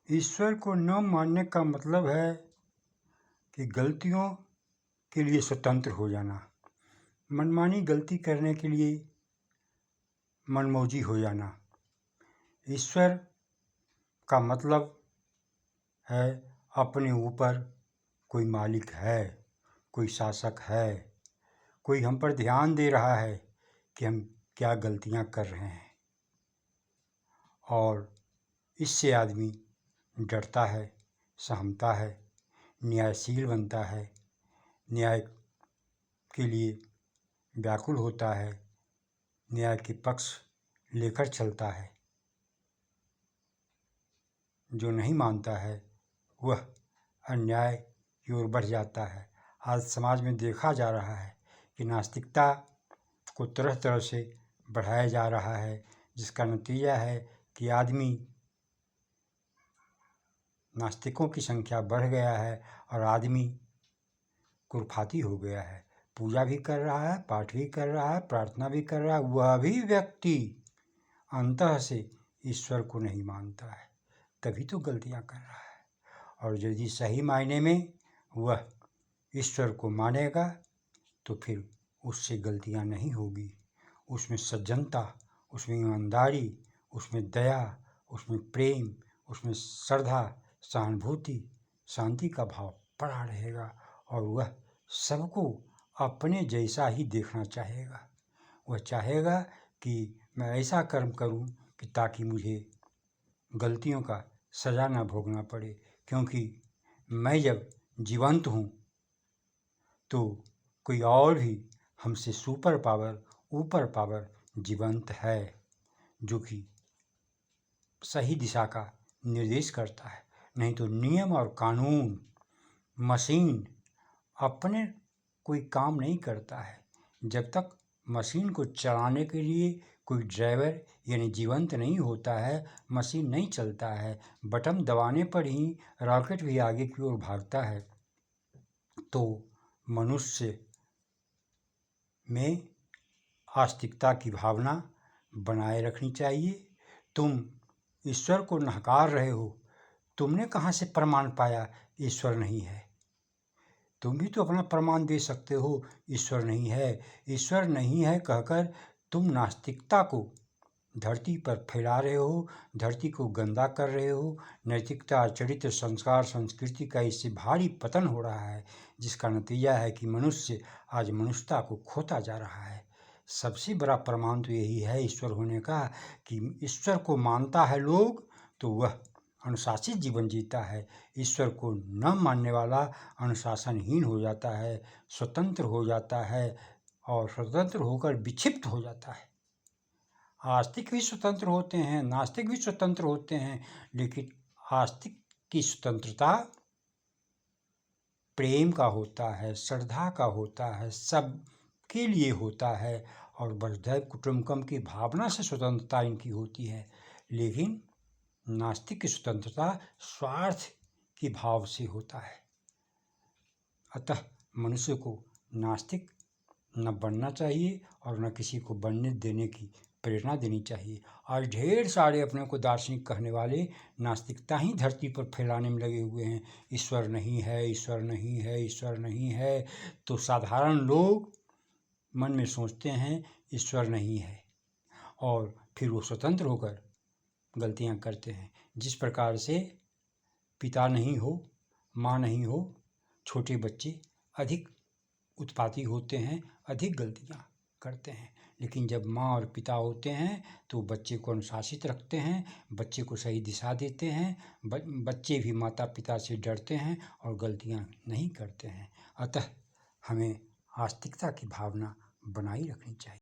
ईश्वर को न मानने का मतलब है कि गलतियों के लिए स्वतंत्र हो जाना, मनमानी गलती करने के लिए मनमौजी हो जाना। ईश्वर का मतलब है अपने ऊपर कोई मालिक है, कोई शासक है, कोई हम पर ध्यान दे रहा है कि हम क्या गलतियां कर रहे हैं, और इससे आदमी डरता है, सहमता है, न्यायशील बनता है, न्याय के लिए व्याकुल होता है, न्याय के पक्ष लेकर चलता है। जो नहीं मानता है वह अन्याय की ओर बढ़ जाता है। आज समाज में देखा जा रहा है कि नास्तिकता को तरह तरह से बढ़ाया जा रहा है, जिसका नतीजा है कि आदमी नास्तिकों की संख्या बढ़ गया है और आदमी कुरफाती हो गया है। पूजा भी कर रहा है, पाठ भी कर रहा है, प्रार्थना भी कर रहा है, वह भी व्यक्ति अंतः से ईश्वर को नहीं मानता है, तभी तो गलतियां कर रहा है। और यदि सही मायने में वह ईश्वर को मानेगा तो फिर उससे गलतियां नहीं होगी। उसमें सज्जनता, उसमें ईमानदारी, उसमें दया, उसमें प्रेम, उसमें श्रद्धा, सहानुभूति, शांति का भाव पड़ा रहेगा और वह सबको अपने जैसा ही देखना चाहेगा। वह चाहेगा कि मैं ऐसा कर्म करूं कि ताकि मुझे गलतियों का सज़ा ना भोगना पड़े, क्योंकि मैं जब जीवंत हूँ तो कोई और भी हमसे सुपर पावर, ऊपर पावर जीवंत है, जो कि सही दिशा का निर्देश करता है। नहीं तो नियम और कानून, मशीन अपने कोई काम नहीं करता है। जब तक मशीन को चलाने के लिए कोई ड्राइवर यानी जीवंत नहीं होता है, मशीन नहीं चलता है। बटन दबाने पर ही रॉकेट भी आगे की ओर भागता है। तो मनुष्य में आस्तिकता की भावना बनाए रखनी चाहिए। तुम ईश्वर को नकार रहे हो, तुमने कहाँ से प्रमाण पाया ईश्वर नहीं है? तुम भी तो अपना प्रमाण दे सकते हो ईश्वर नहीं है। ईश्वर नहीं है कहकर तुम नास्तिकता को धरती पर फैला रहे हो, धरती को गंदा कर रहे हो। नैतिकता, चरित्र, संस्कार, संस्कृति का इससे भारी पतन हो रहा है, जिसका नतीजा है कि मनुष्य आज मनुष्यता को खोता जा रहा है। सबसे बड़ा प्रमाण तो यही है ईश्वर होने का कि ईश्वर को मानता है लोग तो वह अनुशासित जीवन जीता है। ईश्वर को न मानने वाला अनुशासनहीन हो जाता है, स्वतंत्र हो जाता है और स्वतंत्र होकर विक्षिप्त हो जाता है। आस्तिक भी स्वतंत्र होते हैं, नास्तिक भी स्वतंत्र होते हैं, लेकिन आस्तिक की स्वतंत्रता प्रेम का होता है, श्रद्धा का होता है, सबके लिए होता है और वसुधैव कुटुम्बकम की भावना से स्वतंत्रता इनकी होती है। लेकिन नास्तिक की स्वतंत्रता स्वार्थ की भाव से होता है। अतः मनुष्य को नास्तिक न बनना चाहिए और न किसी को बनने देने की प्रेरणा देनी चाहिए। आज ढेर सारे अपने को दार्शनिक कहने वाले नास्तिकता ही धरती पर फैलाने में लगे हुए हैं। ईश्वर नहीं है, ईश्वर नहीं है, ईश्वर नहीं है। तो साधारण लोग मन में सोचते हैं ईश्वर नहीं है और फिर वो स्वतंत्र होकर गलतियां करते हैं। जिस प्रकार से पिता नहीं हो, माँ नहीं हो, छोटे बच्चे अधिक उत्पाती होते हैं, अधिक गलतियां करते हैं। लेकिन जब माँ और पिता होते हैं तो बच्चे को अनुशासित रखते हैं, बच्चे को सही दिशा देते हैं, बच्चे भी माता पिता से डरते हैं और गलतियां नहीं करते हैं। अतः हमें आस्तिकता की भावना बनाई रखनी चाहिए।